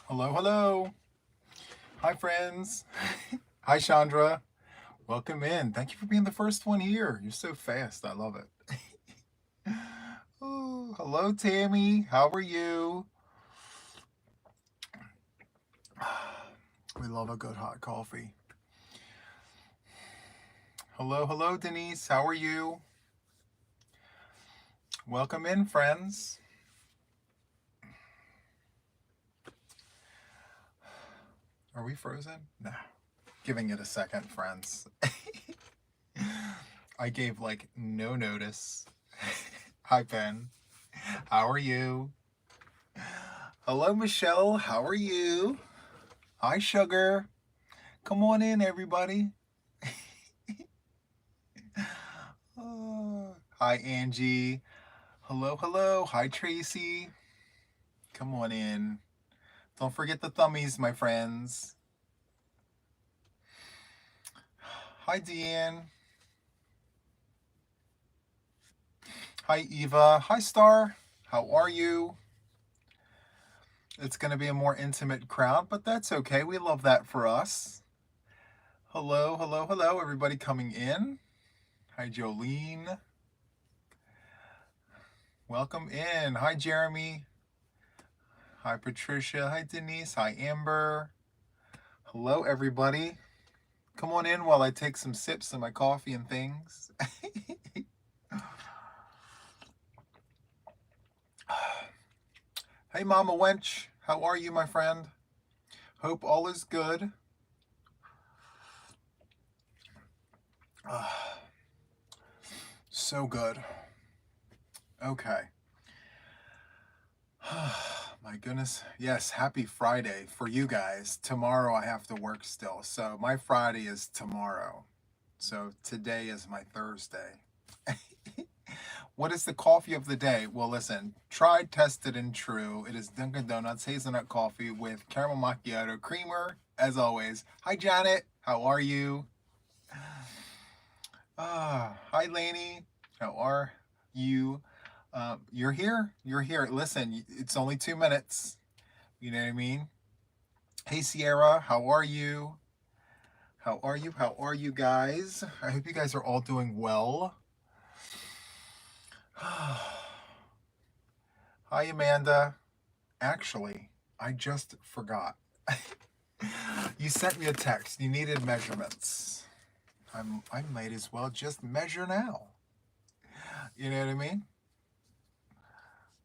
Hello, hello. Hi, friends. Hi, Chandra. Welcome in. Thank you for being the first one here. You're so fast. I love it. Oh, hello, Tammy. How are you? We love a good hot coffee. Hello, hello, Denise. How are you? Welcome in, friends. Are we frozen? Nah. Giving it a second, friends. I gave like no notice. Hi, Ben. How are you? Hello, Michelle. How are you? Hi, Sugar. Come on in, everybody. Hi, Angie. Hello, hello. Hi, Tracy. Come on in. Don't forget the thummies, my friends. Hi, Deanne. Hi, Eva. Hi, Star. How are you? It's going to be a more intimate crowd, but that's okay. We love that for us. Hello, hello, hello, everybody coming in. Hi, Jolene. Welcome in. Hi, Jeremy. Hi, Patricia. Hi, Denise. Hi, Amber. Hello, everybody. Come on in while I take some sips of my coffee and things. Hey, Mama Wench. How are you, my friend? Hope all is good. So good. Okay. My goodness. Yes, happy Friday for you guys. Tomorrow I have to work still. So my Friday is tomorrow. So today is my Thursday. What is the coffee of the day? Well, listen, tried, tested, and true. It is Dunkin' Donuts hazelnut coffee with caramel macchiato creamer, as always. Hi, Janet. How are you? Hi, Lainey. How are you? You're here. You're here. Listen, it's only 2 minutes. You know what I mean? Hey, Sierra. How are you? How are you? How are you guys? I hope you guys are all doing well. Hi, Amanda. Actually, I just forgot. You sent me a text. You needed measurements. I might as well just measure now. You know what I mean?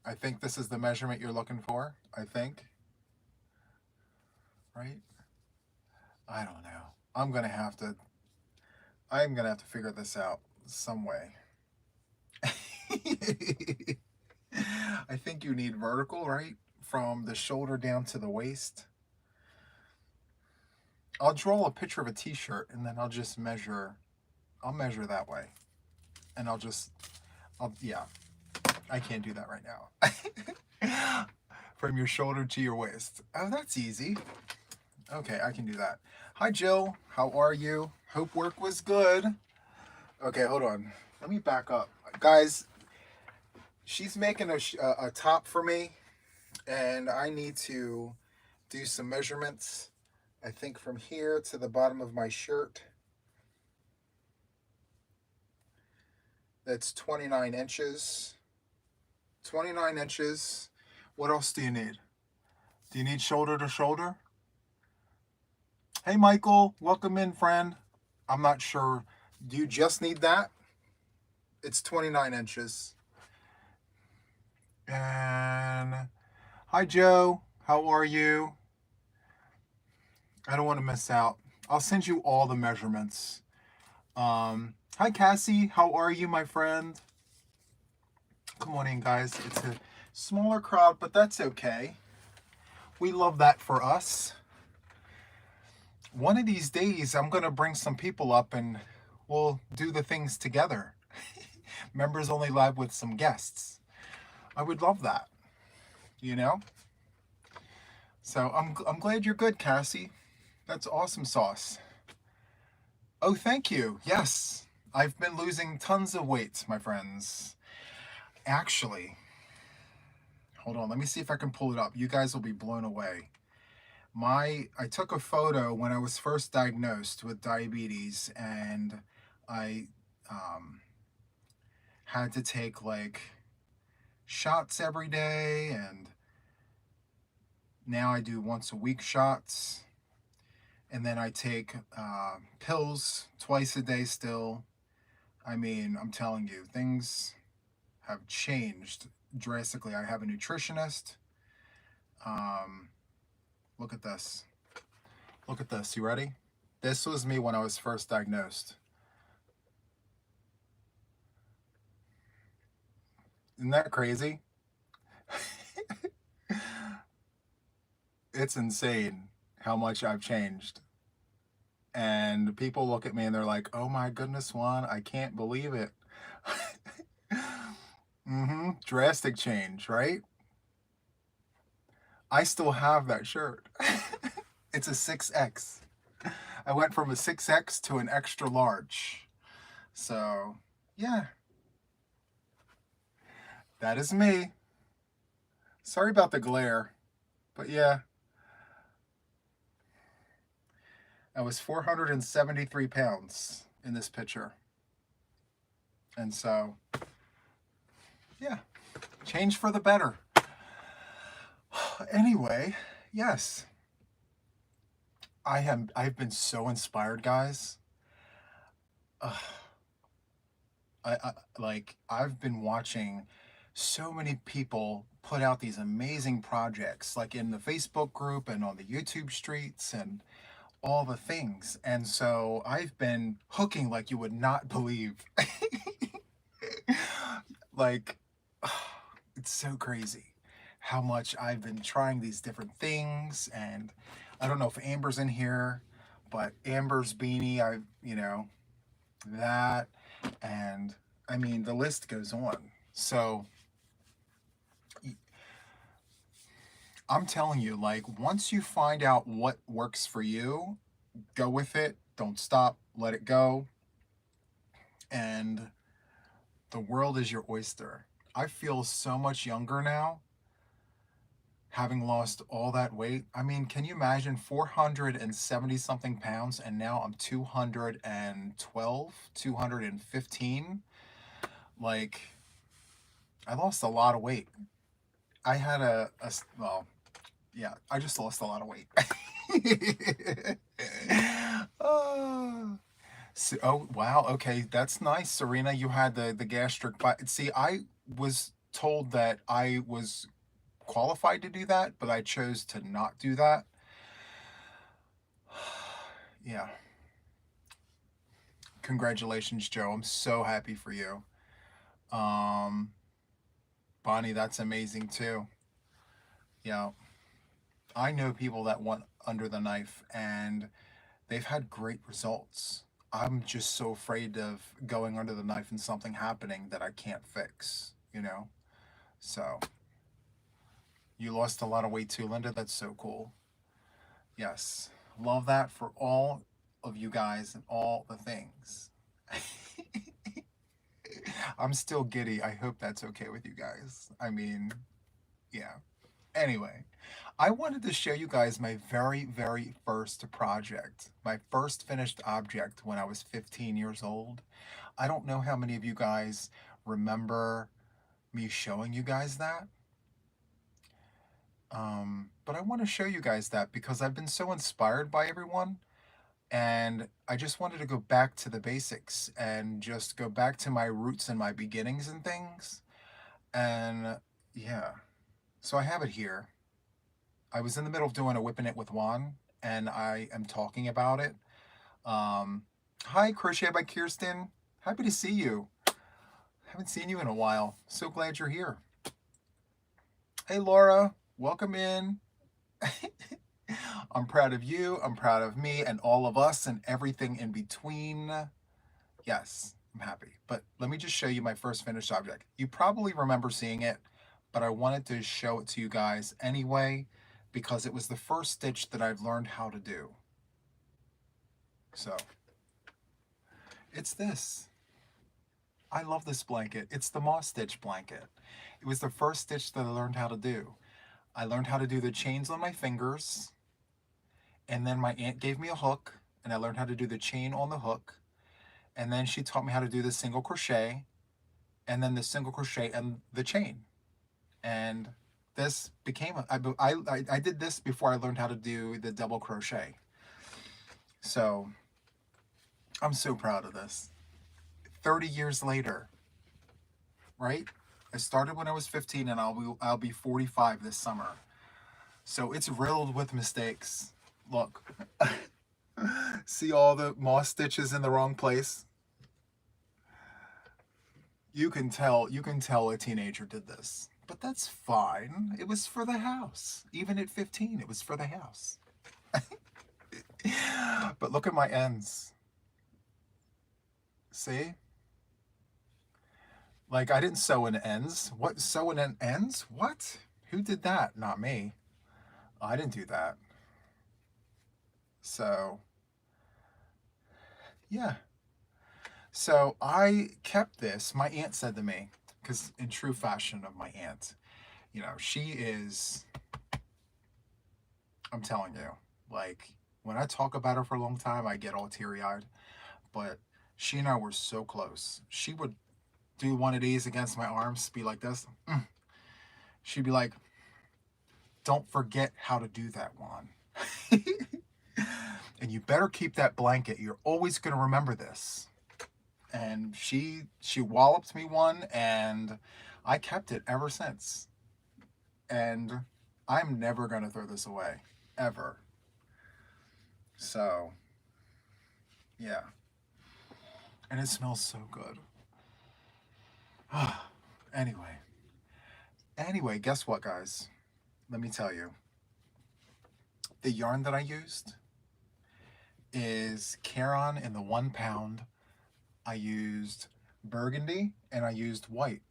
I think this is the measurement you're looking for. I think. Right? I don't know. I'm gonna have to figure this out some way. I think you need vertical, right? From the shoulder down to the waist. I'll draw a picture of a t-shirt and then I'll just measure. I'll measure that way. And yeah, I can't do that right now. From your shoulder to your waist. Oh, that's easy. Okay, I can do that. Hi, Jill. How are you? Hope work was good. Okay, hold on. Let me back up. Guys, she's making a top for me, and I need to do some measurements. I think from here to the bottom of my shirt. That's 29 inches. 29 inches. What else do you need? Do you need shoulder to shoulder? Hey, Michael. Welcome in, friend. I'm not sure. Do you just need that? It's 29 inches. And hi, Joe. How are you? I don't want to miss out. I'll send you all the measurements. Hi, Cassie. How are you, my friend? Come on in, guys. It's a smaller crowd, but that's okay. We love that for us. One of these days, I'm going to bring some people up and we'll do the things together. Members only live with some guests. I would love that, you know? So I'm glad you're good, Cassie. That's awesome sauce. Oh, thank you. Yes, I've been losing tons of weight, my friends. Actually, hold on. Let me see if I can pull it up. You guys will be blown away. I took a photo when I was first diagnosed with diabetes, and I um, had to take like shots every day, and now I do once a week shots, and then I take pills twice a day still. I mean, I'm telling you, things have changed drastically. I have a nutritionist. Um, Look at this. Look at this. You ready? This was me when I was first diagnosed. Isn't that crazy? It's insane how much I've changed. And people look at me and they're like, oh my goodness, Juan, I can't believe it. Drastic change, right? I still have that shirt. It's a 6X. I went from a 6X to an extra large. So, yeah, that is me. Sorry about the glare, but yeah, I was 473 pounds in this picture. And so, yeah, change for the better. Anyway, yes, I've been so inspired, guys. Uh, I've been watching so many people put out these amazing projects, like in the Facebook group and on the YouTube streets and all the things. And so I've been hooking like you would not believe. Like, it's so crazy how much I've been trying these different things. And I don't know if Amber's in here, but Amber's beanie, that. And I mean, the list goes on. So I'm telling you, like, once you find out what works for you, go with it. Don't stop. Let it go. And the world is your oyster. I feel so much younger now, having lost all that weight. I mean, can you imagine 470 something pounds and now I'm 212, 215? Like, I lost a lot of weight. I had well, yeah, I just lost a lot of weight. Oh. So, oh wow, okay, that's nice, Serena. You had the gastric bite. See, I was told that I was qualified to do that, but I chose to not do that. Yeah. Congratulations, Joe. I'm so happy for you. Um, Bonnie, that's amazing too. Yeah. I know people that went under the knife and they've had great results. I'm just so afraid of going under the knife and something happening that I can't fix. So, you lost a lot of weight too, Linda. That's so cool. Yes. Love that for all of you guys and all the things. I'm still giddy. I hope that's okay with you guys. I mean, yeah. Anyway, I wanted to show you guys my very, very first project, my first finished object when I was 15 years old. I don't know how many of you guys remember me showing you guys that. But I want to show you guys that because I've been so inspired by everyone. And I just wanted to go back to the basics and just go back to my roots and my beginnings and things. And yeah, so I have it here. I was in the middle of doing a whipping it with Juan, and I am talking about it. Um, Hi, Crochet by Kirsten. Happy to see you. Haven't seen you in a while. So glad you're here. Hey, Laura. Welcome in. I'm proud of you. I'm proud of me and all of us and everything in between. Yes, I'm happy. But let me just show you my first finished object. You probably remember seeing it, but I wanted to show it to you guys anyway because it was the first stitch that I've learned how to do. So, it's this. I love this blanket. It's the moss stitch blanket. It was the first stitch that I learned how to do. I learned how to do the chains on my fingers, And then my aunt gave me a hook, and I learned how to do the chain on the hook. And then she taught me how to do the single crochet, and then the single crochet and the chain. And this became I did this before I learned how to do the double crochet. So I'm so proud of this. 30 years later, right? I started when I was 15, and I'll be 45 this summer. So it's riddled with mistakes. Look, see all the moss stitches in the wrong place? You can tell a teenager did this. But that's fine. It was for the house. Even at 15, it was for the house. But look at my ends. See? Like, I didn't sew in ends. What? Sew in ends? What? Who did that? Not me. I didn't do that. So, yeah. So I kept this. My aunt said to me, because in true fashion of my aunt, you know, she is, I'm telling you, like, when I talk about her for a long time, I get all teary eyed. But she and I were so close. She would do one of these against my arms, be like this. She'd be like, don't forget how to do that, Juan. And you better keep that blanket. You're always going to remember this. And she walloped me one, and I kept it ever since. And I'm never going to throw this away, ever. So, yeah. And it smells so good. Anyway, guess what, guys? Let me tell you. The yarn that I used is Caron in the 1 pound. I used burgundy and I used white.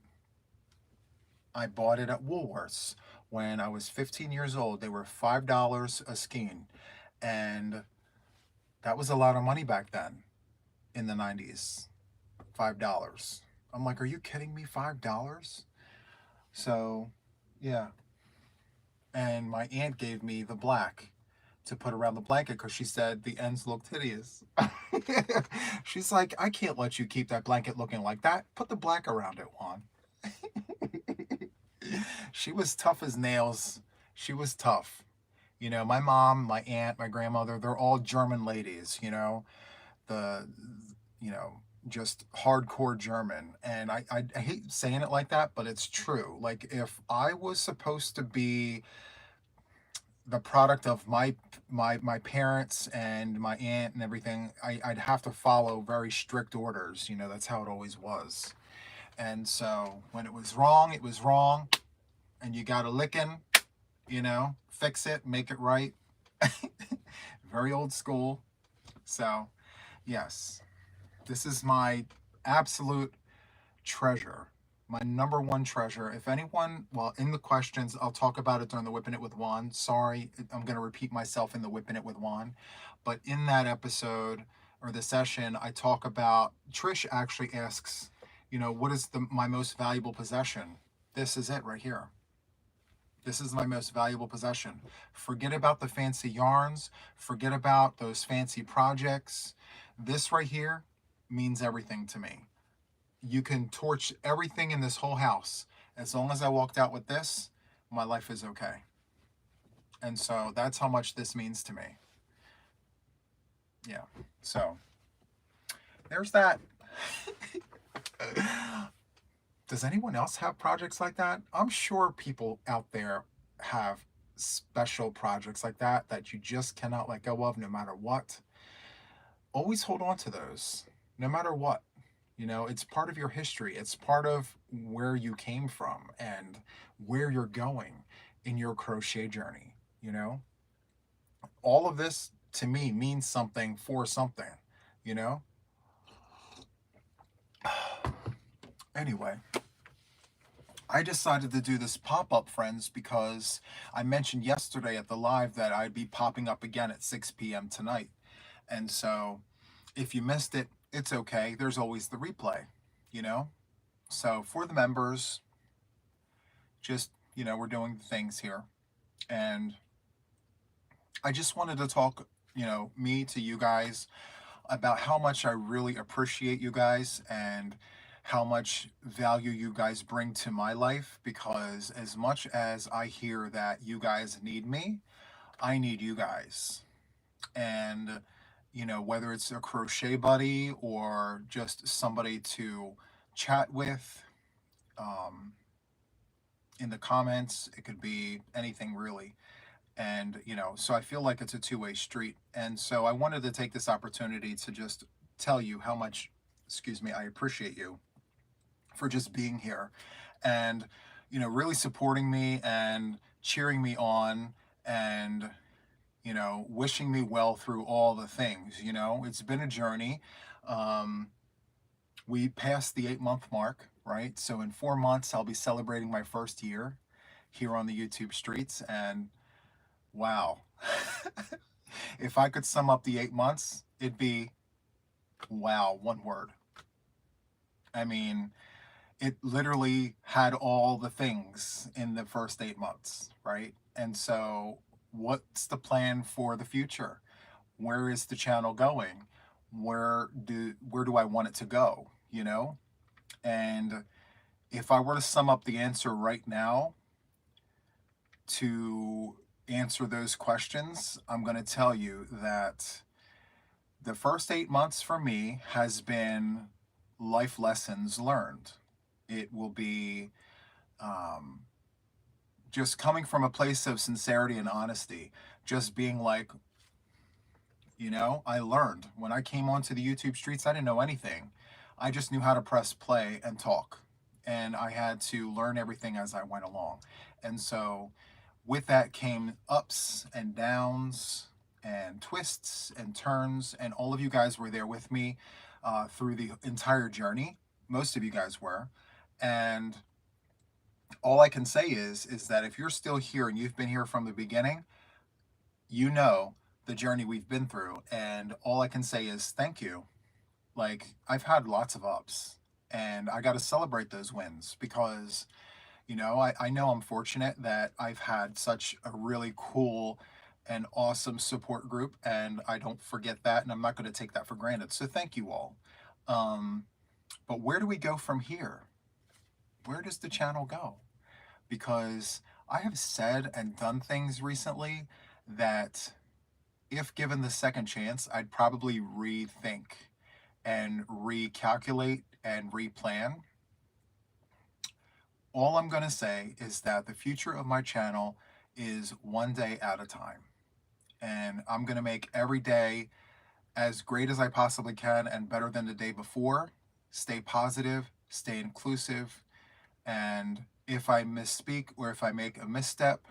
I bought it at Woolworths when I was 15 years old. They were $5 a skein. And that was a lot of money back then in the 90s. $5. I'm like, are you kidding me? $5? So, yeah. And my aunt gave me the black to put around the blanket because she said the ends looked hideous. She's like, I can't let you keep that blanket looking like that. Put the black around it, Juan. She was tough as nails. She was tough. You know, my mom, my aunt, my grandmother, they're all German ladies, you know, the, you know, just hardcore German. And I hate saying it like that, but it's true. Like, if I was supposed to be the product of my parents and my aunt and everything, I'd have to follow very strict orders. You know, that's how it always was. And so when it was wrong, and you got a licking, you know, fix it, make it right. Very old school. So, yes, this is my absolute treasure. My number one treasure. If anyone, well, in the questions, I'll talk about it during the Whipping It with Juan. Sorry, I'm going to repeat myself in the Whipping It with Juan. But in that episode or the session, I talk about, Trish actually asks, you know, what is my most valuable possession? This is it right here. This is my most valuable possession. Forget about the fancy yarns. Forget about those fancy projects. This right here means everything to me. You can torch everything in this whole house. As long as I walked out with this, my life is okay. And so that's how much this means to me. Yeah. So there's that. Does anyone else have projects like that? I'm sure people out there have special projects like that that you just cannot let go of no matter what. Always hold on to those, no matter what. You know, it's part of your history. It's part of where you came from and where you're going in your crochet journey, you know? All of this, to me, means something for something, you know? Anyway, I decided to do this pop-up, friends, because I mentioned yesterday at the live that I'd be popping up again at 6 p.m. tonight. And so if you missed it, it's okay. There's always the replay, you know? So for the members, just, you know, we're doing things here. And I just wanted to talk, me to you guys about how much I really appreciate you guys and how much value you guys bring to my life, because as much as I hear that you guys need me, I need you guys. And, whether it's a crochet buddy or just somebody to chat with, um, in the comments, it could be anything really. And, so I feel like it's a two-way street. And so I wanted to take this opportunity to just tell you how much, excuse me, I appreciate you for just being here and, really supporting me and cheering me on and, wishing me well through all the things. It's been a journey. Um, we passed the 8-month mark, right? So in 4 months, I'll be celebrating my first year here on the YouTube streets. And wow, if I could sum up the 8 months, it'd be wow, one word. I mean, it literally had all the things in the first 8 months, right? And so, what's the plan for the future? Where is the channel going? Where do I want it to go? And if I were to sum up the answer right now to answer those questions, I'm going to tell you that the first 8 months for me has been life lessons learned. It will be um, just coming from a place of sincerity and honesty, just being like, I learned when I came onto the YouTube streets, I didn't know anything. I just knew how to press play and talk. And I had to learn everything as I went along. And so with that came ups and downs and twists and turns. And all of you guys were there with me through the entire journey. Most of you guys were. And all I can say is that if you're still here and you've been here from the beginning, you know the journey we've been through. And all I can say is thank you. Like, I've had lots of ups, and I got to celebrate those wins because, I know I'm fortunate that I've had such a really cool and awesome support group, and I don't forget that, and I'm not going to take that for granted. So thank you all. Um, but where do we go from here? Where does the channel go? Because I have said and done things recently that, if given the second chance, I'd probably rethink and recalculate and replan. All I'm going to say is that the future of my channel is one day at a time. And I'm going to make every day as great as I possibly can and better than the day before. Stay positive, stay inclusive, and if I misspeak or if I make a misstep,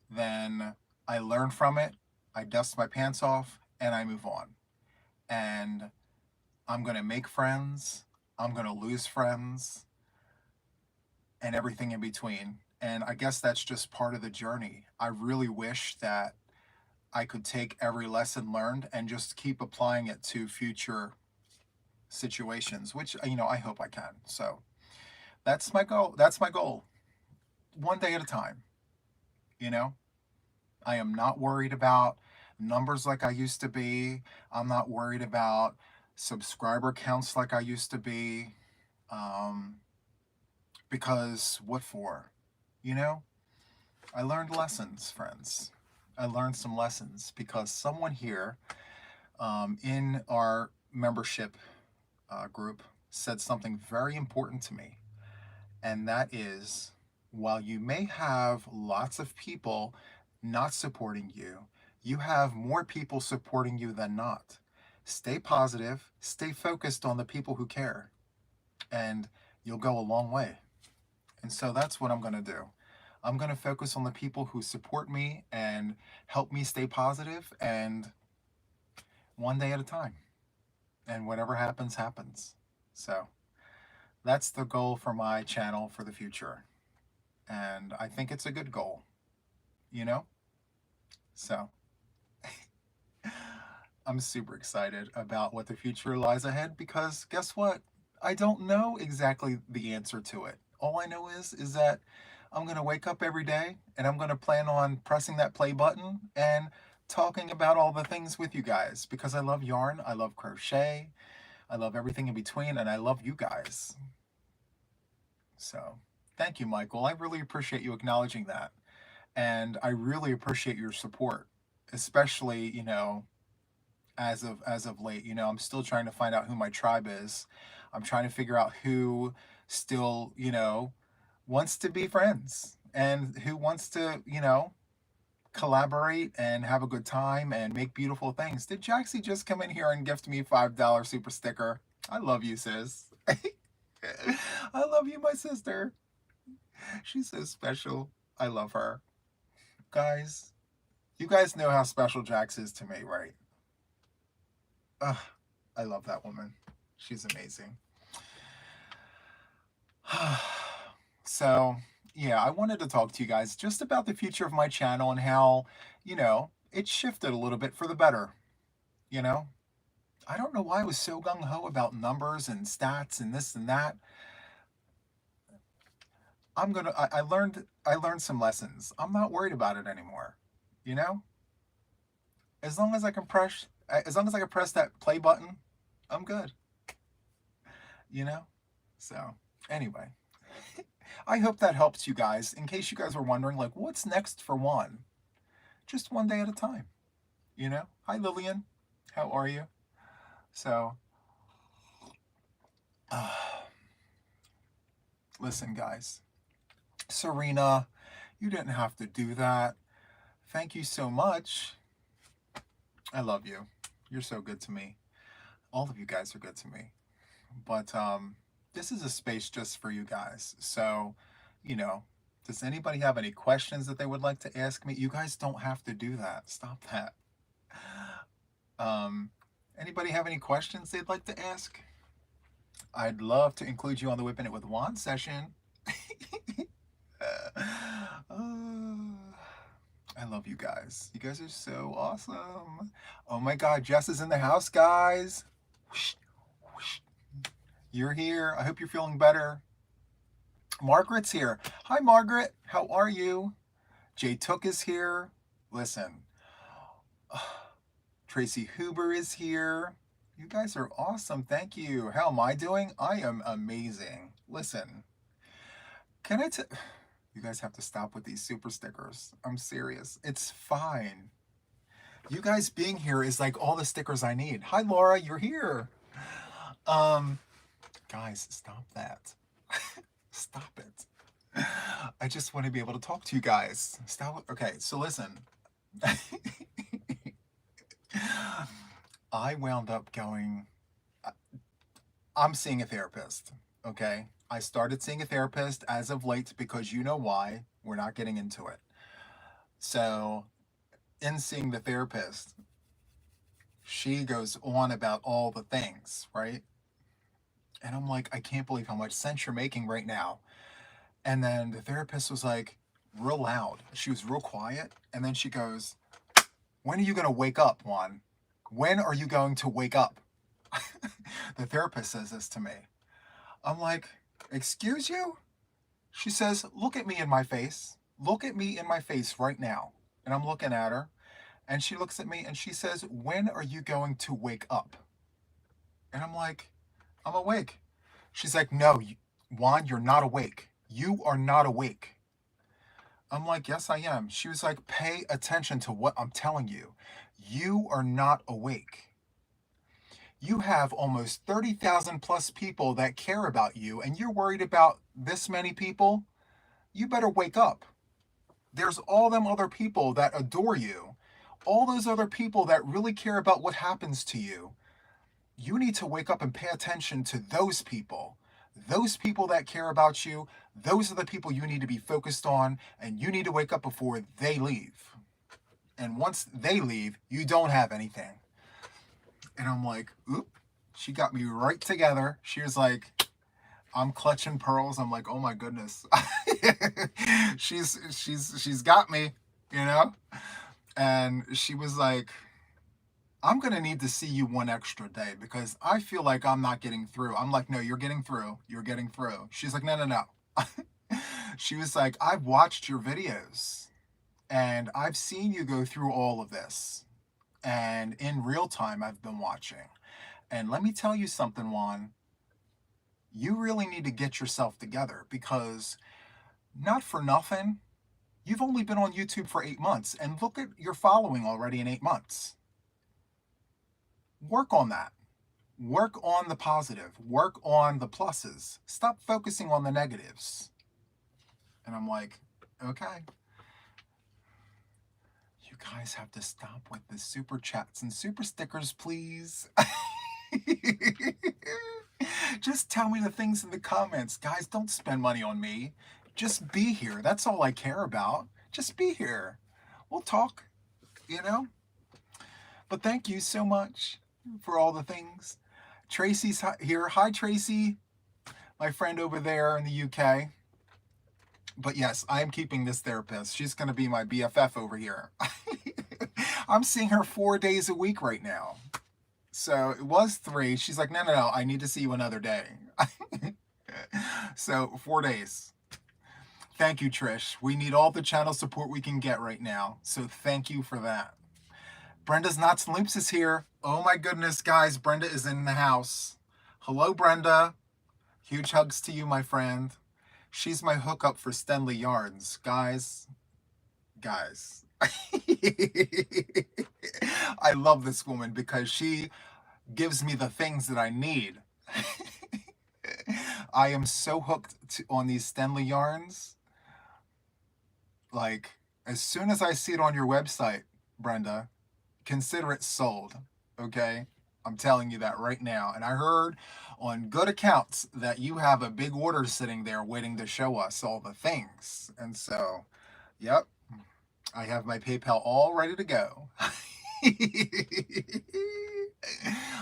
then I learn from it, I dust my pants off, and I move on. And I'm going to make friends, I'm going to lose friends, and everything in between. And I guess that's just part of the journey. I really wish that I could take every lesson learned and just keep applying it to future situations, which, I hope I can. So that's my goal. That's my goal. One day at a time, you know? I am not worried about numbers like I used to be. I'm not worried about subscriber counts like I used to be. Um, because what for? You know, I learned lessons, friends. I learned some lessons because someone here in our membership group said something very important to me. And that is, while you may have lots of people not supporting you, you have more people supporting you than not. Stay positive, stay focused on the people who care, and you'll go a long way. And so that's what I'm going to do. I'm going to focus on the people who support me and help me stay positive, and one day at a time. And whatever happens, happens. So that's the goal for my channel for the future. And I think it's a good goal, you know? So I'm super excited about what the future lies ahead because guess what? I don't know exactly the answer to it. All I know is that I'm going to wake up every day and I'm going to plan on pressing that play button and talking about all the things with you guys because I love yarn, I love crochet, I love everything in between, and I love you guys. So thank you, Michael. I really appreciate you acknowledging that. And I really appreciate your support, especially, as of late. I'm still trying to find out who my tribe is. I'm trying to figure out who still, wants to be friends and who wants to, collaborate and have a good time and make beautiful things. Did Jaxie just come in here and gift me $5 super sticker? I love you, sis. I love you, my sister. She's so special. I love her. Guys, you guys know how special Jax is to me, right? Ugh, I love that woman. She's amazing. So, yeah, I wanted to talk to you guys just about the future of my channel and how, it shifted a little bit for the better. You know, I don't know why I was so gung ho about numbers and stats and this and that. I learned some lessons. I'm not worried about it anymore. You know, as long as I can press that play button, I'm good. You know, so anyway. I hope that helps you guys. In case you guys were wondering, like, what's next for Juan? Just one day at a time. Hi, Lillian. How are you? So, listen, guys. Serena, you didn't have to do that. Thank you so much. I love you. You're so good to me. All of you guys are good to me. But this is a space just for you guys. So, does anybody have any questions that they would like to ask me? You guys don't have to do that. Stop that. Anybody have any questions they'd like to ask? I'd love to include you on the Whipping It with Juan session. I love you guys. You guys are so awesome. Oh my God, Jess is in the house, guys. You're here. I hope you're feeling better. Margaret's here. Hi, Margaret. How are you? Jay Took is here. Listen. Tracy Huber is here. You guys are awesome. Thank you. How am I doing? I am amazing. Listen. You guys have to stop with these super stickers. I'm serious. It's fine. You guys being here is like all the stickers I need. Hi, Laura. You're here. Guys, stop that. Stop it. I just want to be able to talk to you guys. Stop. Okay, so listen. I wound up I'm seeing a therapist, okay? I started seeing a therapist as of late because you know why. We're not getting into it. So, in seeing the therapist, she goes on about all the things, right? And I'm like, I can't believe how much sense you're making right now. And then the therapist was like, real loud. She was real quiet. And then she goes, when are you going to wake up, Juan? When are you going to wake up? The therapist says this to me. I'm like, excuse you? She says, look at me in my face. Look at me in my face right now. And I'm looking at her. And she looks at me and she says, when are you going to wake up? And I'm like, I'm awake. She's like, no, Juan, you're not awake. You are not awake. I'm like, yes, I am. She was like, pay attention to what I'm telling you. You are not awake. You have almost 30,000 plus people that care about you, and you're worried about this many people? You better wake up. There's all them other people that adore you, all those other people that really care about what happens to you. You need to wake up and pay attention to those people. Those people that care about you, those are the people you need to be focused on, and you need to wake up before they leave. And once they leave, you don't have anything. And I'm like, oop, she got me right together. She was like, I'm clutching pearls. I'm like, oh my goodness. she's got me, And she was like, I'm going to need to see you one extra day because I feel like I'm not getting through. I'm like, no, you're getting through. You're getting through. She's like, no. She was like, I've watched your videos And I've seen you go through all of this. And in real time, I've been watching. And let me tell you something, Juan. You really need to get yourself together because, not for nothing, you've only been on YouTube for 8 months. And look at your following already in 8 months. Work on that. Work on the positive. Work on the pluses. Stop focusing on the negatives. And I'm like, okay. You guys have to stop with the super chats and super stickers, please. Just tell me the things in the comments. Guys, don't spend money on me. Just be here. That's all I care about. Just be here. We'll talk, you know? But thank you so much for all the things. Tracy's here. Hi, Tracy, my friend over there in the UK. But yes, I am keeping this therapist. She's going to be my BFF over here. I'm seeing her 4 days a week right now. So it was 3. She's like, no, I need to see you another day. So 4 days. Thank you, Trish. We need all the channel support we can get right now. So thank you for that. Brenda's Knots and Loops is here. Oh my goodness, guys. Brenda is in the house. Hello, Brenda. Huge hugs to you, my friend. She's my hookup for Stenley Yarns. Guys. I love this woman because she gives me the things that I need. I am so hooked on these Stenley yarns. Like, as soon as I see it on your website, Brenda, consider it sold, okay? I'm telling you that right now. And I heard on good accounts that you have a big order sitting there waiting to show us all the things. And so, yep, I have my PayPal all ready to go.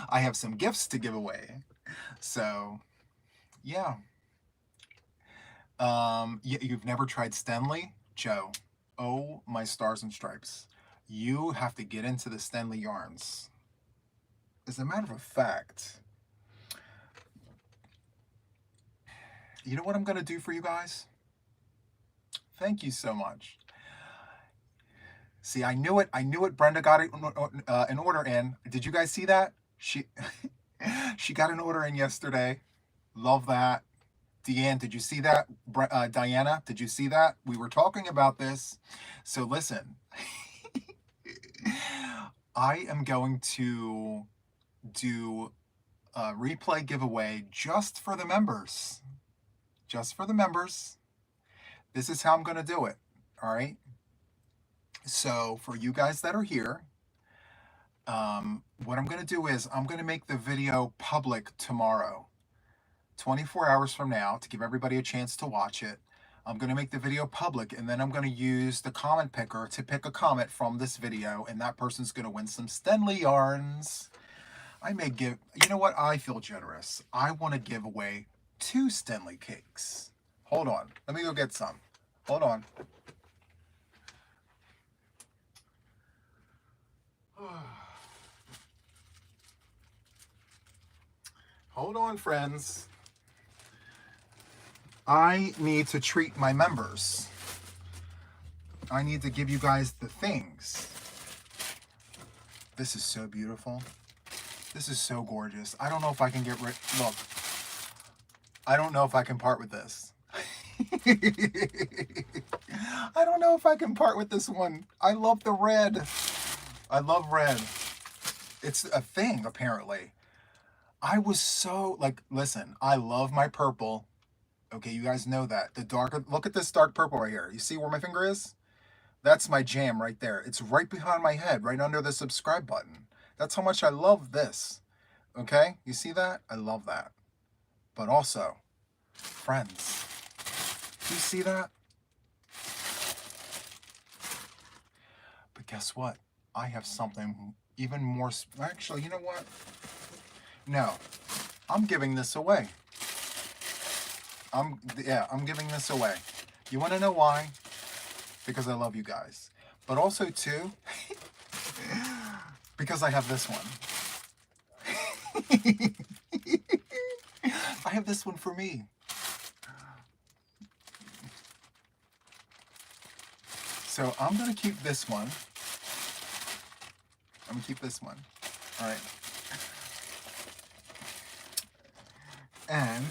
I have some gifts to give away. So, yeah. You've never tried Stenley? Joe, oh my stars and stripes. You have to get into the Stenley yarns. As a matter of fact, you know what I'm going to do for you guys? Thank you so much. See, I knew it. Brenda got an order in. Did you guys see that? She got an order in yesterday. Love that. Deanne, did you see that? Diana, did you see that? We were talking about this. So listen, I am going to do a replay giveaway just for the members. Just for the members. This is how I'm going to do it. All right. So for you guys that are here, what I'm going to do is I'm going to make the video public tomorrow, 24 hours from now, to give everybody a chance to watch it. I'm going to make the video public, and then I'm going to use the comment picker to pick a comment from this video, and that person's going to win some Stenley yarns. I may give, you know what? I feel generous. I want to give away 2 Stenley cakes. Hold on. Let me go get some. Hold on. Hold on, friends. I need to treat my members. I need to give you guys the things. This is so beautiful. This is so gorgeous. I don't know if I can get rid. Look, I don't know if I can part with this. I don't know if I can part with this one. I love the red. I love red. It's a thing, apparently. I was so, like, listen, I love my purple. Okay, you guys know that. The darker, look at this dark purple right here. You see where my finger is? That's my jam right there. It's right behind my head, right under the subscribe button. That's how much I love this. Okay, you see that? I love that. But also, friends, do you see that? But guess what? I have something even more, actually, you know what? No, I'm giving this away. I'm giving this away. You want to know why? Because I love you guys. But also, too, because I have this one. I have this one for me. So So I'm going to keep this one. I'm going to keep this one. All right. And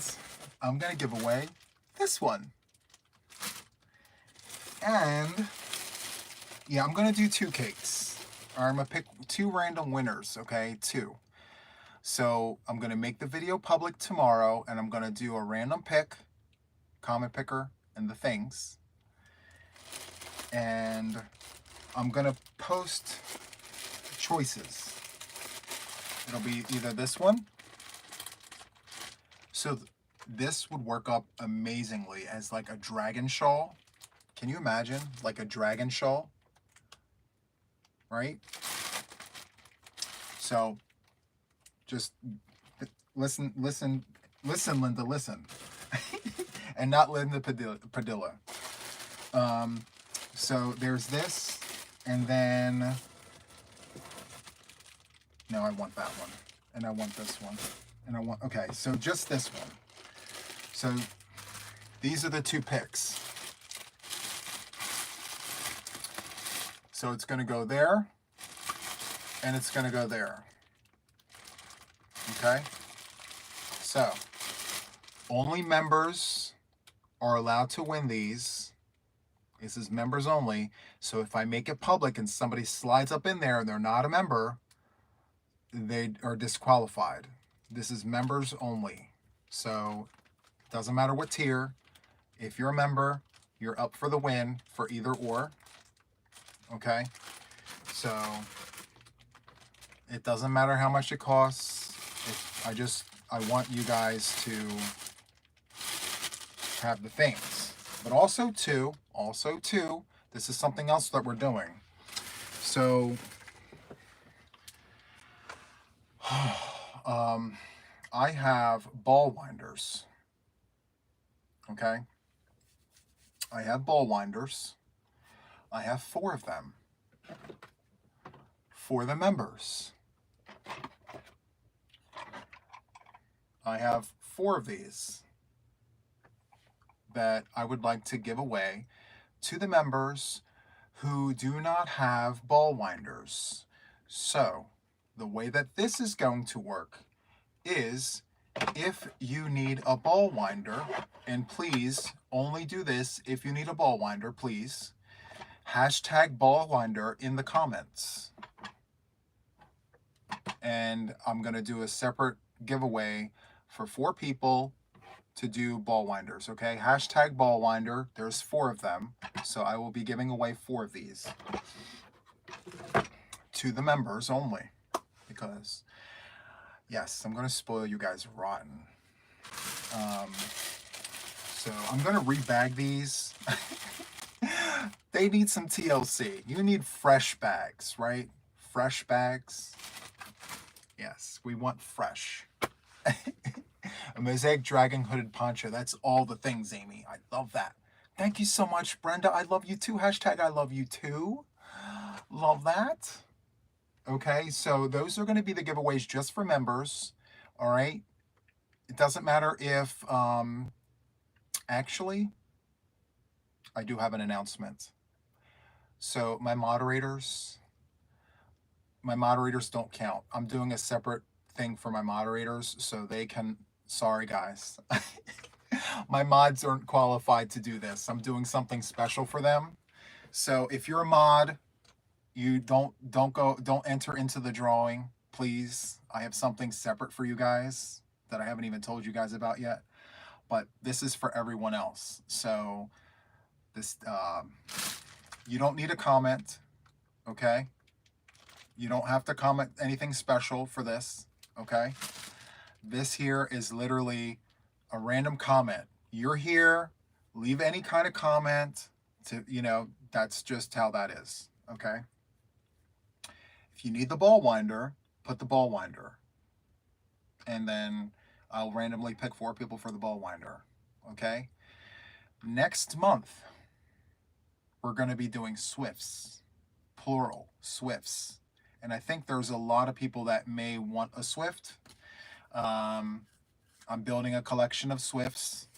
I'm going to give away this one. And yeah, I'm going to do 2 cakes. Or I'm going to pick 2 random winners, okay? 2. So I'm going to make the video public tomorrow, and I'm going to do a random pick, comment picker, and the things. And I'm going to post choices. It'll be either this one. So this would work up amazingly as like a dragon shawl. Can you imagine? Like a dragon shawl, right? So just listen, Linda, listen. And not Linda Padilla. So there's this, and then, no, I want that one, and I want this one, and I want, okay, so just this one. So these are the 2 picks. So it's going to go there, and it's going to go there. Okay? So only members are allowed to win these. This is members only. So if I make it public and somebody slides up in there and they're not a member, they are disqualified. This is members only. So it doesn't matter what tier. If you're a member, you're up for the win for either or. Okay? So it doesn't matter how much it costs. I want you guys to have the things. But also too, this is something else that we're doing. So I have ball winders. Okay? I have ball winders. I have 4 of them for the members. I have 4 of these that I would like to give away to the members who do not have ball winders. So the way that this is going to work is, if you need a ball winder, and please only do this if you need a ball winder, please, hashtag ball winder in the comments. And I'm going to do a separate giveaway for 4 people to do ball winders, okay? Hashtag ball winder. There's 4 of them. So I will be giving away 4 of these to the members only. Because, yes, I'm going to spoil you guys rotten. So I'm going to rebag these. They need some TLC. You need fresh bags, right? Fresh bags. Yes, we want fresh. A mosaic dragon hooded poncho. That's all the things, Amy. I love that. Thank you so much, Brenda. I love you too. Hashtag I love you too. Love that. Okay, so those are going to be the giveaways just for members. All right. It doesn't matter if, actually, I do have an announcement. So my moderators don't count. I'm doing a separate thing for my moderators so they can, sorry guys. My mods aren't qualified to do this. I'm doing something special for them. So if you're a mod, you don't enter into the drawing, please. I have something separate for you guys that I haven't even told you guys about yet. But this is for everyone else. So this you don't need a comment, okay? You don't have to comment anything special for this, okay? This here is literally a random comment. You're here, leave any kind of comment to, that's just how that is, okay? If you need the ball winder, put the ball winder. And then I'll randomly pick 4 people for the ball winder, okay? Next month, we're going to be doing Swifts, plural, Swifts. And I think there's a lot of people that may want a Swift. I'm building a collection of Swifts.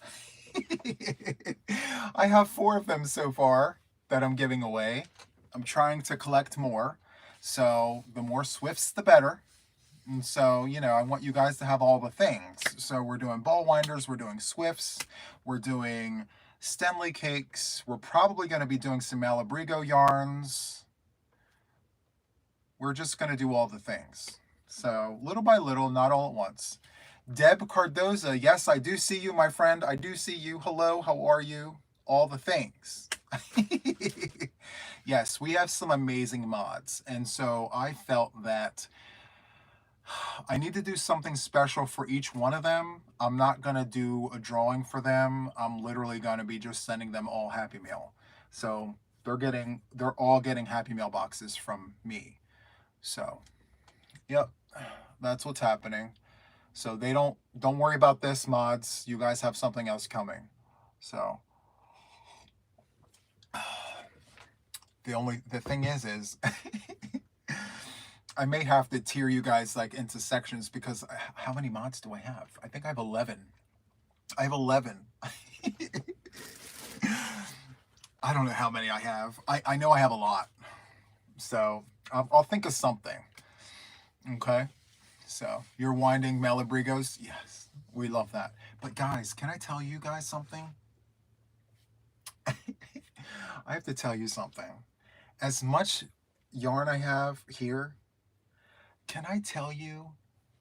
I have 4 of them so far that I'm giving away. I'm trying to collect more. So the more Swifts, the better. And so, you know, I want you guys to have all the things. So we're doing ball winders, we're doing Swifts, we're doing Stenley cakes. We're probably going to be doing some Malabrigo yarns. We're just going to do all the things. So little by little, not all at once. Deb Cardoza, yes, I do see you, my friend. I do see you. Hello, how are you? All the things. Yes, we have some amazing mods. And so I felt that I need to do something special for each one of them. I'm not going to do a drawing for them. I'm literally going to be just sending them all Happy Meal. So they're all getting Happy Meal boxes from me. So, yep, that's what's happening. So don't worry about this, mods. You guys have something else coming. So the thing is I may have to tier you guys like into sections because how many mods do I have? I think I have 11. I have 11. I don't know how many I have. I know I have a lot. So I'll think of something. Okay. So you're winding Malabrigos. Yes, we love that. But guys, can I tell you guys something? I have to tell you something. As much yarn I have here, can I tell you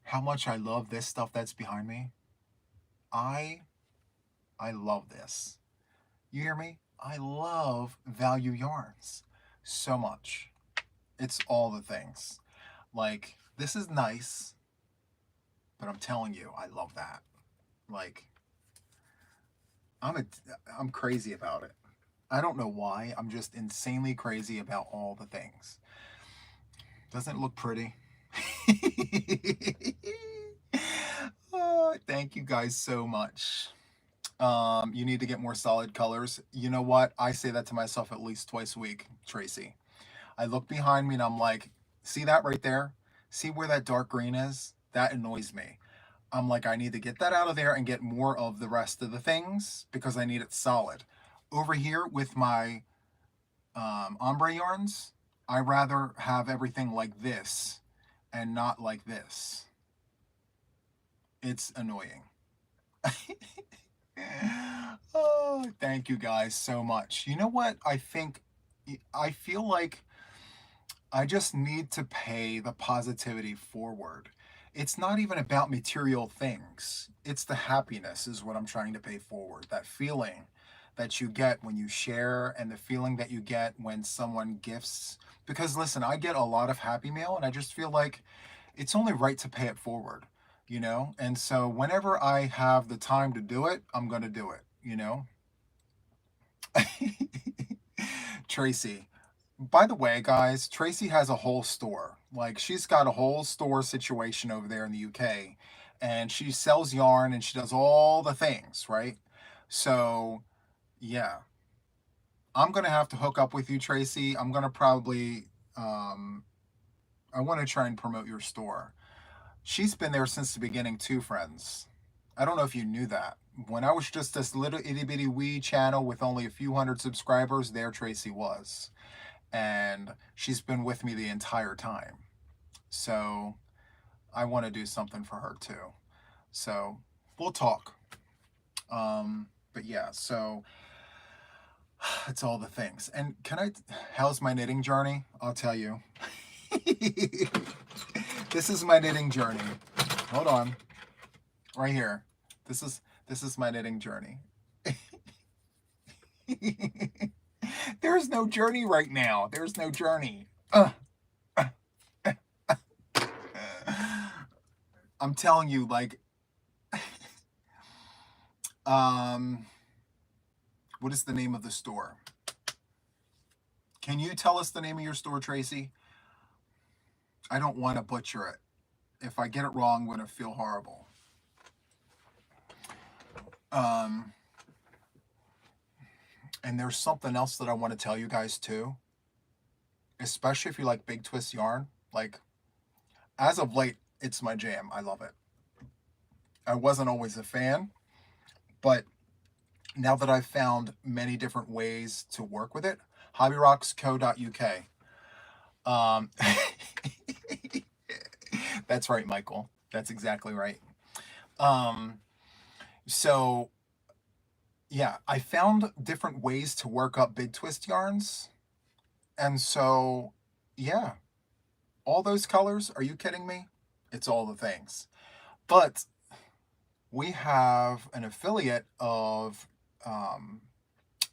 how much I love this stuff that's behind me? I love this. You hear me? I love value yarns so much. It's all the things. Like, this is nice, but I'm telling you, I love that. Like, I'm crazy about it. I don't know why. I'm just insanely crazy about all the things. Doesn't it look pretty? Oh, thank you guys so much. You need to get more solid colors. You know what? I say that to myself at least twice a week, Tracy. I look behind me and I'm like, see that right there? See where that dark green is? That annoys me. I'm like, I need to get that out of there and get more of the rest of the things because I need it solid. Over here with my ombre yarns, I rather have everything like this and not like this. It's annoying. Oh, thank you guys so much. You know what? I feel like I just need to pay the positivity forward. It's not even about material things. It's the happiness is what I'm trying to pay forward. That feeling that you get when you share and the feeling that you get when someone gifts. Because listen, I get a lot of Happy Mail and I just feel like it's only right to pay it forward, you know? And so whenever I have the time to do it, I'm going to do it, you know? Tracy. By the way, guys, Tracy has a whole store. Like, she's got a whole store situation over there in the UK. And she sells yarn and she does all the things, right? So, yeah. I'm going to have to hook up with you, Tracy. I'm going to probably, I want to try and promote your store. She's been there since the beginning too, friends. I don't know if you knew that. When I was just this little itty bitty wee channel with only a few hundred subscribers, there Tracy was. And she's been with me the entire time. So I want to do something for her too. So we'll talk. But yeah, so it's all the things. And how's my knitting journey? I'll tell you. This is my knitting journey. Hold on. Right here. This is my knitting journey. There's no journey right now. There's no journey. I'm telling you, like, what is the name of the store? Can you tell us the name of your store, Tracy? I don't want to butcher it. If I get it wrong, I'm going to feel horrible. And there's something else that I want to tell you guys too. Especially if you like big twist yarn. Like, as of late, it's my jam. I love it. I wasn't always a fan, but now that I've found many different ways to work with it, Hobbyrocks.co.uk. That's right, Michael. That's exactly right. So yeah, I found different ways to work up big twist yarns. And so, yeah, all those colors, are you kidding me? It's all the things. But we have an affiliate of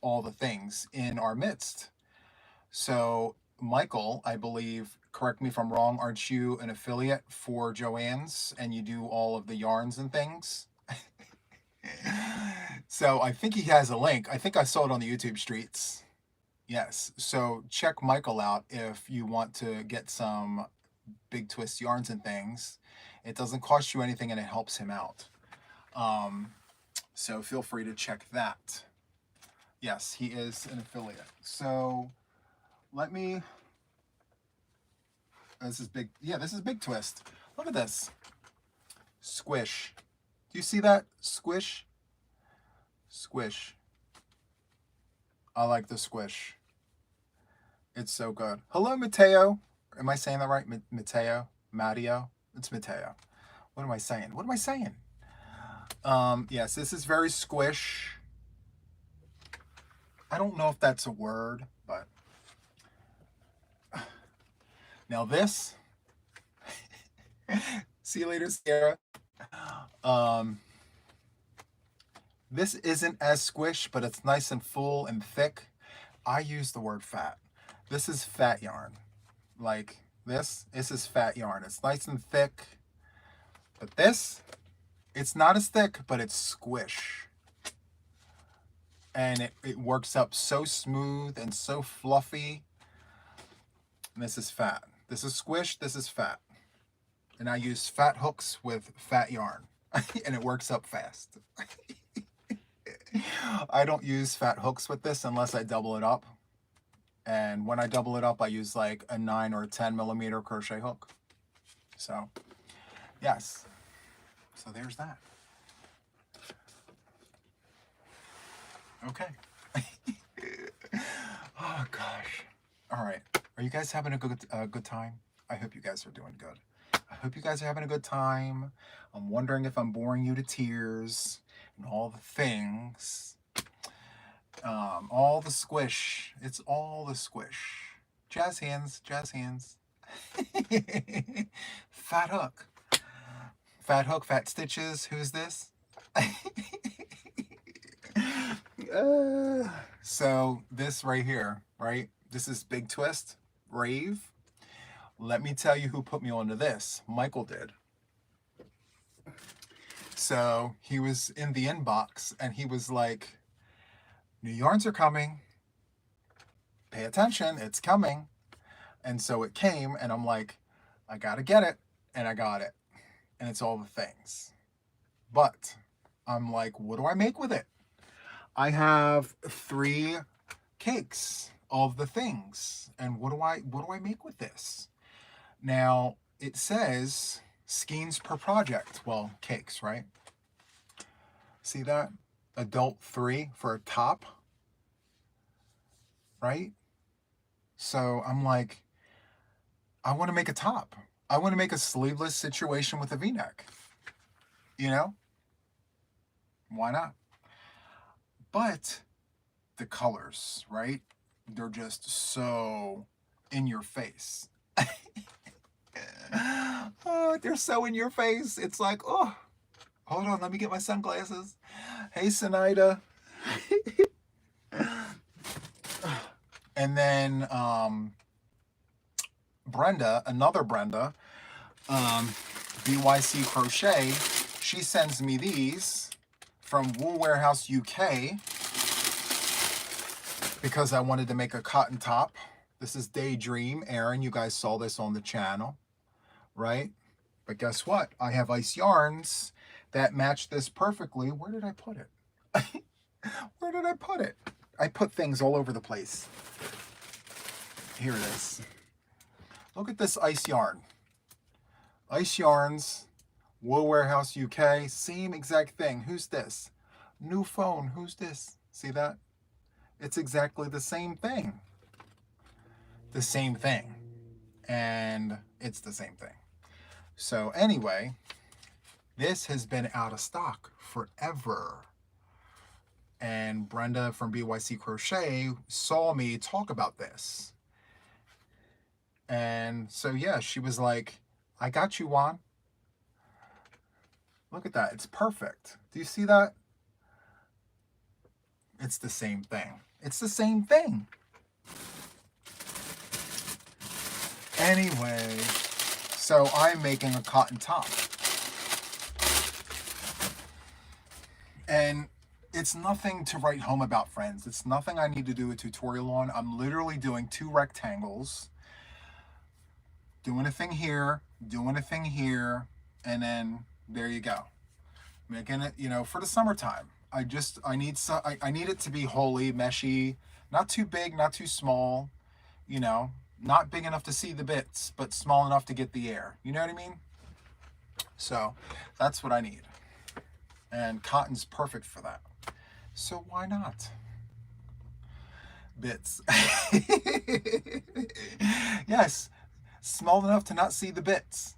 all the things in our midst. So, Michael, I believe, correct me if I'm wrong, aren't you an affiliate for Joann's and you do all of the yarns and things? So, I think he has a link. I think I saw it on the YouTube streets. Yes. So, check Michael out if you want to get some big twist yarns and things. It doesn't cost you anything and it helps him out. So, feel free to check that. Yes, he is an affiliate. So, let me. This is big. Yeah, this is big twist. Look at this. Squish. Do you see that? Squish. Squish. I like the squish. It's so good. Hello, Mateo. Am I saying that right? Mateo? Matteo? It's Mateo. What am I saying? What am I saying? Yes, this is very squish. I don't know if that's a word, but now this. See you later, Sarah. This isn't as squish, but it's nice and full and thick. I use the word fat. This is fat yarn. Like this is fat yarn. It's nice and thick. But this, it's not as thick, but it's squish. And it works up so smooth and so fluffy. And this is fat. This is squish, this is fat. And I use fat hooks with fat yarn. And it works up fast. I don't use fat hooks with this unless I double it up. And when I double it up, I use like a 9 or a 10 millimeter crochet hook. So, yes. So there's that. Okay. Oh gosh. All right. Are you guys having a good time? I hope you guys are doing good. I hope you guys are having a good time. I'm wondering if I'm boring you to tears and all the things. All the squish. It's all the squish. Jazz hands, jazz hands. Fat hook. Fat hook, fat stitches. Who's this? So this right here, right? This is Big Twist, Rave. Let me tell you who put me onto this. Michael did. So he was in the inbox and he was like, new yarns are coming. Pay attention, it's coming. And so it came and I'm like, I gotta get it. And I got it. And it's all the things. But I'm like, what do I make with it? I have 3 cakes of the things. And what do I make with this? Now, it says skeins per project. Well, cakes, right? See that? Adult 3 for a top. Right? So I'm like, I want to make a top. I want to make a sleeveless situation with a V-neck. You know? Why not? But the colors, right? They're just so in your face. Oh, they're so in your face. It's like, oh, hold on, let me get my sunglasses. Hey, Sinaida. And then Brenda, another Brenda, BYC Crochet, she sends me these from Wool Warehouse UK because I wanted to make a cotton top. This is Daydream. Aaron, you guys saw this on the channel, right? But guess what? I have ice yarns that match this perfectly. Where did I put it? Where did I put it? I put things all over the place. Here it is. Look at this ice yarn. Ice yarns, Wool Warehouse UK, same exact thing. Who's this? New phone, who's this? See that? It's exactly the same thing. the same thing. And it's the same thing. So anyway, this has been out of stock forever. And Brenda from BYC Crochet saw me talk about this. And so, yeah, she was like, I got you, Juan. Look at that. It's perfect. Do you see that? It's the same thing. It's the same thing. Anyway, so I'm making a cotton top. And it's nothing to write home about, friends. It's nothing I need to do a tutorial on. I'm literally doing 2 rectangles, doing a thing here, doing a thing here, and then there you go. Making it, for the summertime. I need it to be wholly meshy, not too big, not too small, not big enough to see the bits, but small enough to get the air. You know what I mean? So that's what I need. And cotton's perfect for that. So why not? Bits. Yes, small enough to not see the bits,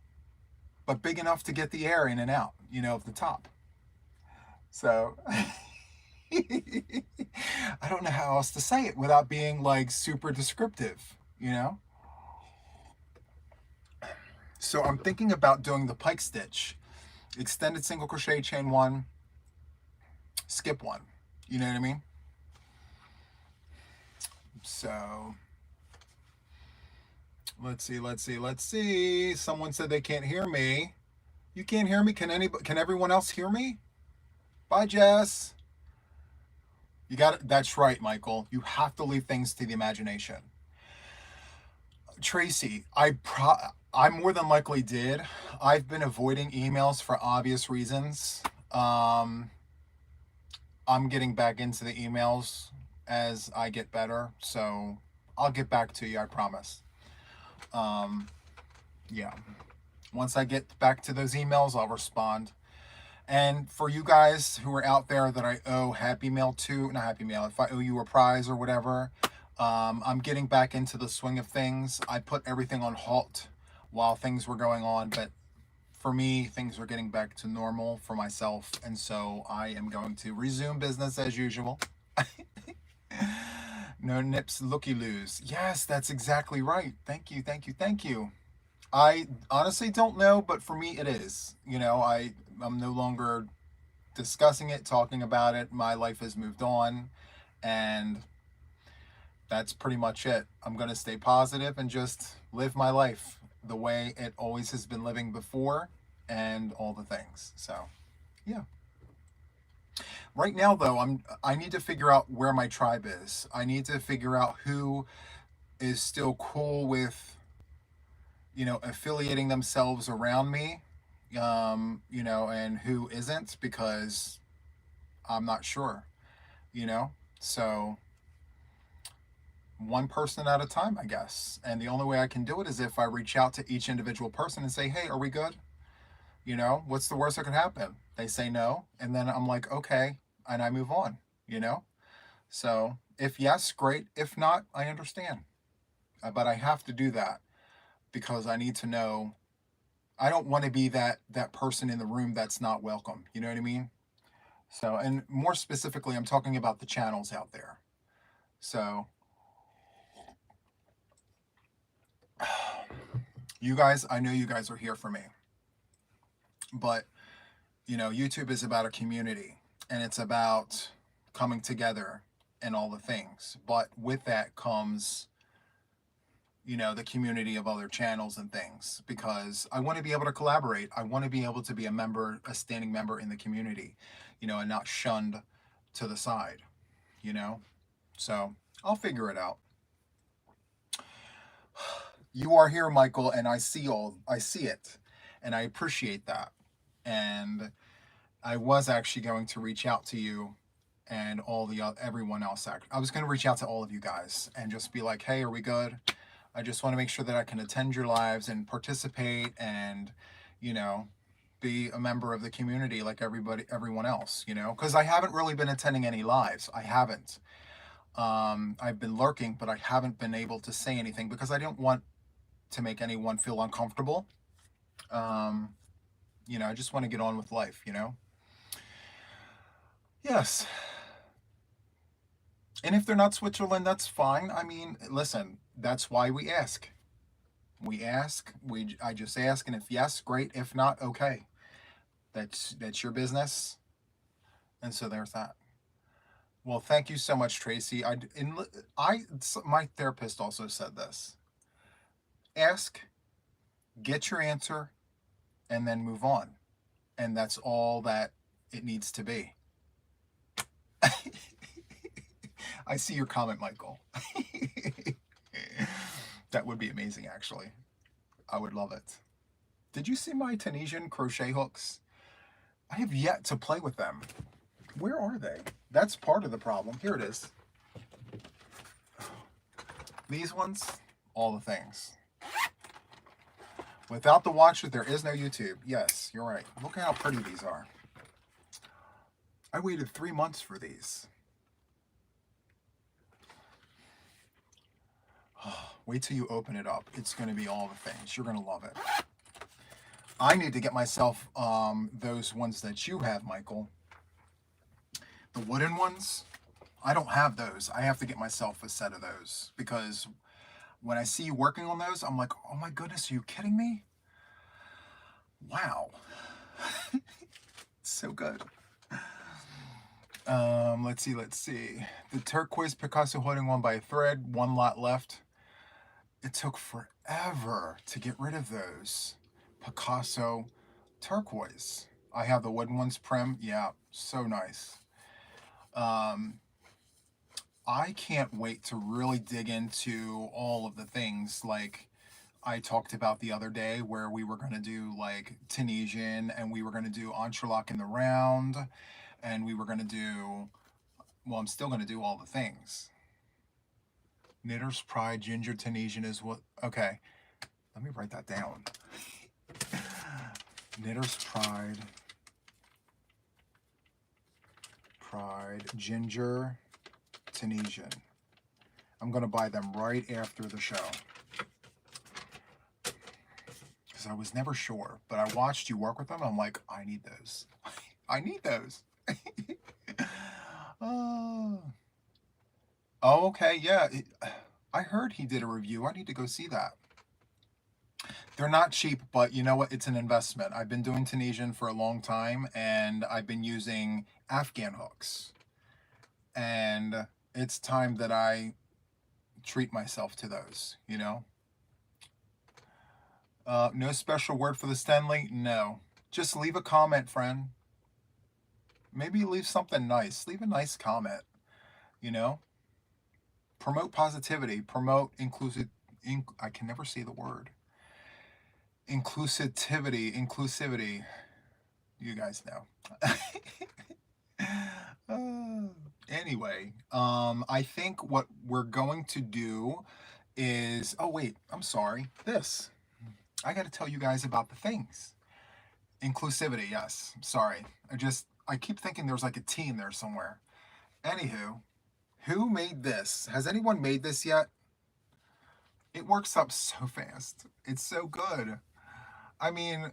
but big enough to get the air in and out, of the top. So I don't know how else to say it without being like super descriptive, So I'm thinking about doing the pike stitch, extended single crochet, chain 1, skip 1. You know what I mean? So let's see. Someone said they can't hear me. You can't hear me? Can everyone else hear me? Bye, Jess. You got it. That's right, Michael. You have to leave things to the imagination. Tracy, I more than likely did. I've been avoiding emails for obvious reasons. I'm getting back into the emails as I get better, so I'll get back to you, I promise. Yeah. Once I get back to those emails, I'll respond. And for you guys who are out there that I owe Happy Mail to, not Happy Mail, if I owe you a prize or whatever, I'm getting back into the swing of things. I put everything on halt while things were going on, but for me, things are getting back to normal for myself, and so I am going to resume business as usual. No nips, looky-loos. Yes, that's exactly right. Thank you, thank you, thank you. I honestly don't know, but for me it is. I'm no longer discussing it, talking about it. My life has moved on, and that's pretty much it. I'm going to stay positive and just live my life the way it always has been living before and all the things. So, yeah. Right now, though, I need to figure out where my tribe is. I need to figure out who is still cool with, affiliating themselves around me, and who isn't, because I'm not sure, So one person at a time, I guess. And the only way I can do it is if I reach out to each individual person and say, hey, are we good? What's the worst that could happen? They say no. And then I'm like, okay. And I move on, So if yes, great. If not, I understand. But I have to do that because I need to know. I don't want to be that person in the room that's not welcome. You know what I mean? So, and more specifically, I'm talking about the channels out there. So, you guys, I know you guys are here for me. But, YouTube is about a community, and it's about coming together and all the things. But with that comes, the community of other channels and things, because I want to be able to collaborate. I want to be able to be a standing member in the community, and not shunned to the side, So I'll figure it out. You are here, Michael, and I see it, and I appreciate that. And I was actually going to reach out to you and everyone else. I was going to reach out to all of you guys and just be like, hey, are we good? I just want to make sure that I can attend your lives and participate and, be a member of the community like everyone else, because I haven't really been attending any lives. I haven't. I've been lurking, but I haven't been able to say anything because I don't want to make anyone feel uncomfortable. Um, I just want to get on with life. Yes. And if they're not Switzerland, that's fine. I mean, listen, that's why we ask. We ask, I just ask, and if yes, great. If not, okay. That's your business. And so there's that. Well, thank you so much, Tracy. My therapist also said this. Ask, get your answer, and then move on. And that's all that it needs to be. I see your comment, Michael. That would be amazing, actually. I would love it. Did you see my Tunisian crochet hooks? I have yet to play with them. Where are they? That's part of the problem. Here it is. These ones, all the things. Without the watcher, there is no YouTube. Yes, you're right. Look at how pretty these are. I waited 3 months for these. Wait till you open it up. It's going to be all the things. You're going to love it. I need to get myself those ones that you have, Michael. The wooden ones. I don't have those. I have to get myself a set of those because when I see you working on those, I'm like, oh my goodness, are you kidding me? Wow. So good. Let's see. The turquoise Picasso holding one by a thread, one lot left. It took forever to get rid of those Picasso turquoise. I have the wooden ones prim. Yeah, so nice. I can't wait to really dig into all of the things like I talked about the other day where we were going to do like Tunisian and we were going to do entrelac in the round and we were going to do, well, I'm still going to do all the things. Knitter's Pride, Ginger Tunisian is what, okay, let me write that down. Knitter's Pride, Ginger Tunisian. I'm going to buy them right after the show. Because I was never sure, but I watched you work with them. I'm like, I need those. I need those. Oh, okay, yeah. I heard he did a review. I need to go see that. They're not cheap, but you know what? It's an investment. I've been doing Tunisian for a long time, and I've been using Afghan hooks. And it's time that I treat myself to those. No special word for the Stanley? No. Just leave a comment, friend. Maybe leave something nice. Leave a nice comment. Promote positivity. Promote inclusive. I can never say the word. Inclusivity. You guys know. Anyway, I think what we're going to do is, oh wait, I'm sorry. I got to tell you guys about the things. Inclusivity, yes. Sorry. I keep thinking there's like a T in there somewhere. Anywho, who made this? Has anyone made this yet? It works up so fast. It's so good. I mean,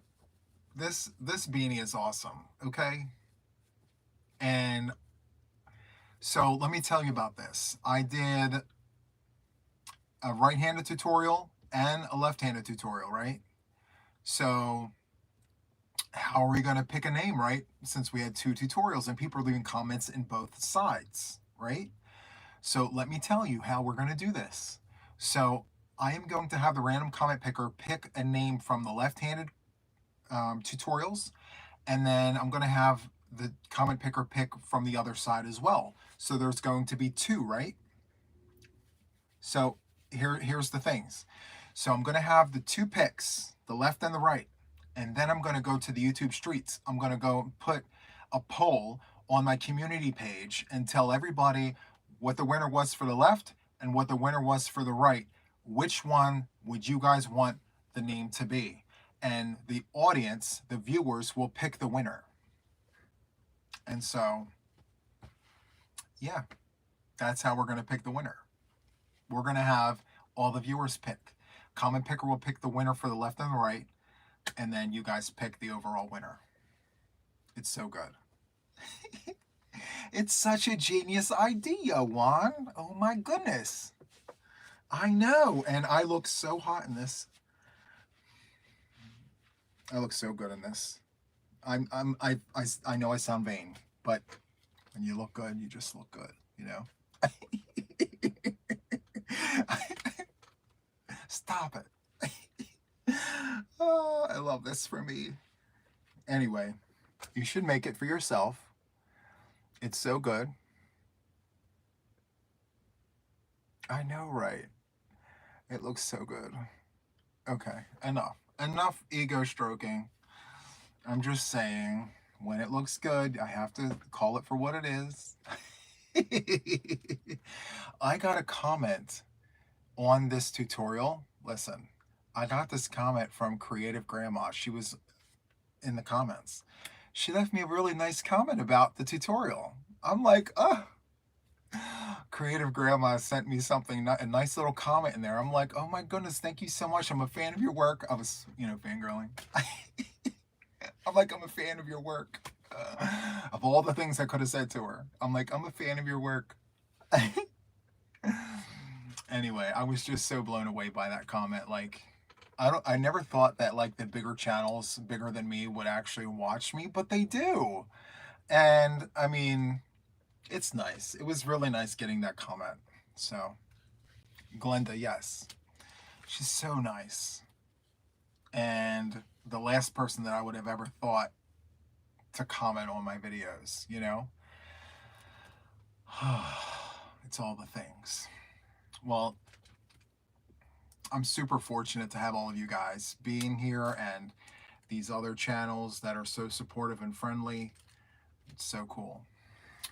this beanie is awesome, okay? And so let me tell you about this. I did a right-handed tutorial and a left-handed tutorial, right? So how are we going to pick a name, right? Since we had 2 tutorials and people are leaving comments in both sides, right? So let me tell you how we're going to do this. So I am going to have the random comment picker pick a name from the left-handed tutorials, and then I'm going to have the comment picker pick from the other side as well. So there's going to be 2, right? So here's the things. So I'm going to have the 2 picks, the left and the right, and then I'm going to go to the YouTube streets. I'm going to go put a poll on my community page and tell everybody what the winner was for the left and what the winner was for the right. Which one would you guys want the name to be? And the audience, the viewers, will pick the winner. And so, yeah. That's how we're going to pick the winner. We're going to have all the viewers pick. Comment picker will pick the winner for the left and the right, and then you guys pick the overall winner. It's so good. It's such a genius idea, Juan. Oh my goodness. I know, and I look so hot in this. I look so good in this. I know I sound vain, but when you look good, you just look good, you know? Stop it. Oh, I love this for me. Anyway, you should make it for yourself. It's so good. I know, right? It looks so good. Okay, enough. Enough ego stroking. I'm just saying, when it looks good, I have to call it for what it is. I got a comment on this tutorial. Listen, I got this comment from Creative Grandma. She was in the comments. She left me a really nice comment about the tutorial. I'm like, oh, Creative Grandma sent me something, a nice little comment in there. I'm like, oh my goodness, thank you so much. I'm a fan of your work. I was, fangirling. I'm like, I'm a fan of your work. Of all the things I could have said to her, I'm like, I'm a fan of your work. Anyway, I was just so blown away by that comment. Like, I never thought that like the bigger channels, bigger than me, would actually watch me, but they do. And I mean, it's nice. It was really nice getting that comment. So, Glenda, yes, she's so nice. And the last person that I would have ever thought to comment on my videos, It's all the things. Well, I'm super fortunate to have all of you guys being here and these other channels that are so supportive and friendly. It's so cool.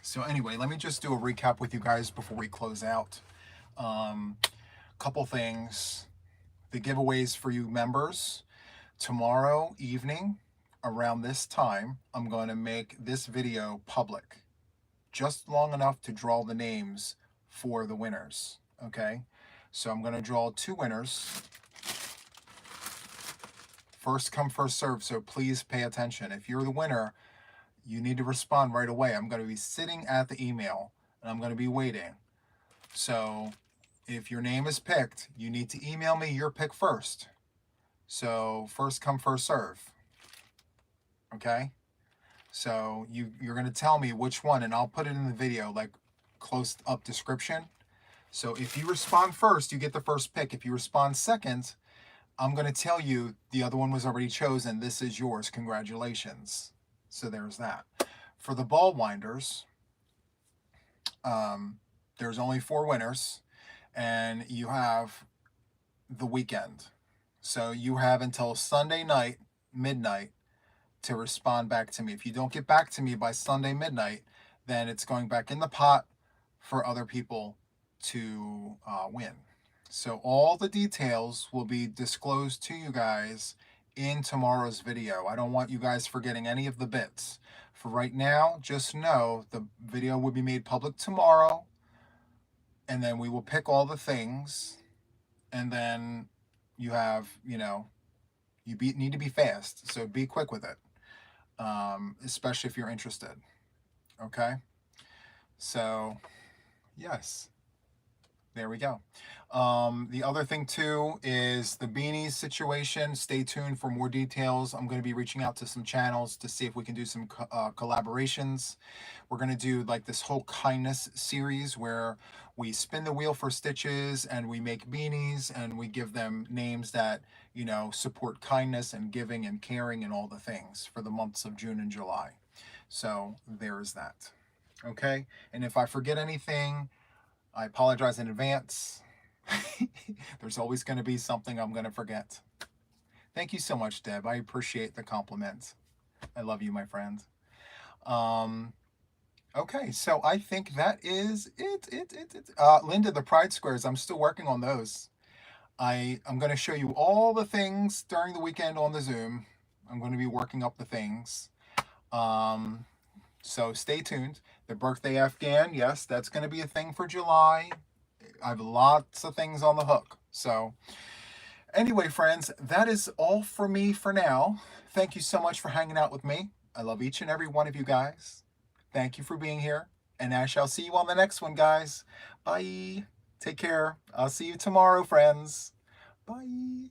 So anyway, let me just do a recap with you guys before we close out. Couple things. The giveaways for you members. Tomorrow evening, around this time, I'm going to make this video public. Just long enough to draw the names for the winners. Okay? So I'm going to draw 2 winners. First come, first serve, so please pay attention. If you're the winner, you need to respond right away. I'm going to be sitting at the email, and I'm going to be waiting. So if your name is picked, you need to email me your pick first. So first come, first serve. Okay? So you're going to tell me which one, and I'll put it in the video, like close up description. So if you respond first, you get the first pick. If you respond second, I'm going to tell you the other one was already chosen. This is yours. Congratulations. So there's that. For the ball winders, there's only 4 winners, and you have the weekend. So you have until Sunday night, midnight, to respond back to me. If you don't get back to me by Sunday midnight, then it's going back in the pot for other people to win. So all the details will be disclosed to you guys in tomorrow's video. I don't want you guys forgetting any of the bits. For right now, just know the video will be made public tomorrow, and then we will pick all the things, and then you have, you need to be fast, so be quick with it, especially if you're interested. Okay? So, yes. There we go. The other thing too is the beanies situation. Stay tuned for more details. I'm going to be reaching out to some channels to see if we can do some collaborations. We're going to do like this whole kindness series where we spin the wheel for stitches and we make beanies and we give them names that, support kindness and giving and caring and all the things for the months of June and July. So there's that. Okay. And if I forget anything, I apologize in advance. There's always going to be something I'm going to forget. Thank you so much, Deb. I appreciate the compliment. I love you, my friend. Okay, so I think that is it. Linda, the Pride Squares, I'm still working on those. I'm going to show you all the things during the weekend on the Zoom. I'm going to be working up the things. So stay tuned. The birthday Afghan, yes, that's going to be a thing for July. I have lots of things on the hook. So anyway, friends, that is all for me for now. Thank you so much for hanging out with me. I love each and every one of you guys. Thank you for being here. And I shall see you on the next one, guys. Bye. Take care. I'll see you tomorrow, friends. Bye.